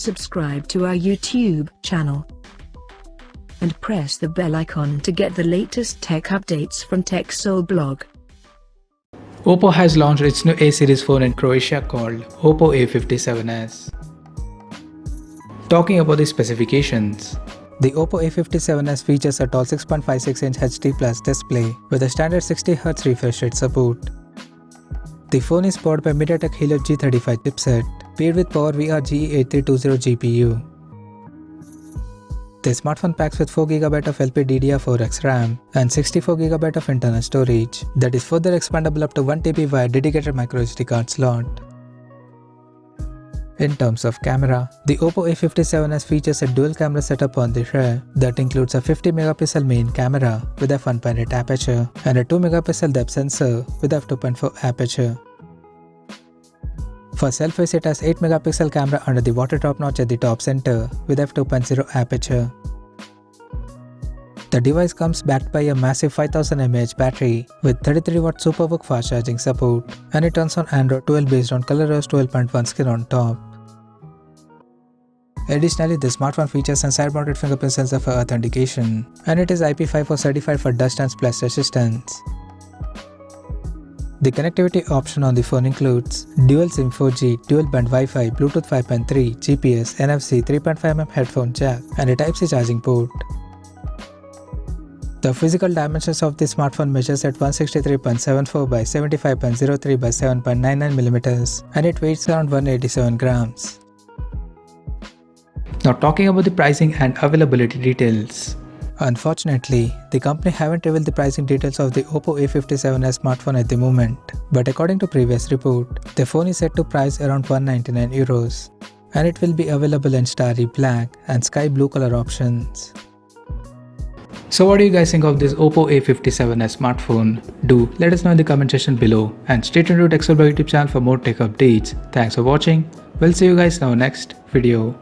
subscribe to our YouTube channel and press the bell icon to get the latest tech updates from TechSole Blog. Oppo has launched its new A-series phone in Croatia called Oppo A57s. Talking about the specifications, the Oppo A57s features a tall 6.56-inch HD Plus display with a standard 60Hz refresh rate support. The phone is powered by MediaTek Helio G35 chipset, paired with PowerVR GE8320 GPU. The smartphone packs with 4GB of LPDDR4X RAM and 64GB of internal storage that is further expandable up to 1TB via dedicated microSD card slot. In terms of camera, the Oppo A57s features a dual camera setup on the rear that includes a 50MP main camera with f 1.8 aperture and a 2MP depth sensor with f2.4 aperture. For selfies, it has 8MP camera under the water drop notch at the top center with f2.0 aperture. The device comes backed by a massive 5000 mAh battery with 33W SuperVOOC fast charging support, and it runs on Android 12 based on ColorOS 12.1 skin on top. Additionally, the smartphone features a side-mounted fingerprint sensor for authentication, and it is IP54 certified for dust and splash resistance. The connectivity option on the phone includes dual SIM 4G, dual band Wi-Fi, Bluetooth 5.3, GPS, NFC, 3.5mm headphone jack, and a Type-C charging port. The physical dimensions of the smartphone measures at 163.74 by 75.03 by 7.99mm, and it weighs around 187 grams. Now talking about the pricing and availability details. Unfortunately, the company haven't revealed the pricing details of the Oppo A57s smartphone at the moment, but according to previous report, the phone is set to price around €199, and it will be available in starry black and sky blue color options. So what do you guys think of this Oppo A57s smartphone? Do let us know in the comment section below, and stay tuned to TechSole Blog YouTube channel for more tech updates. Thanks for watching. We'll see you guys in our next video.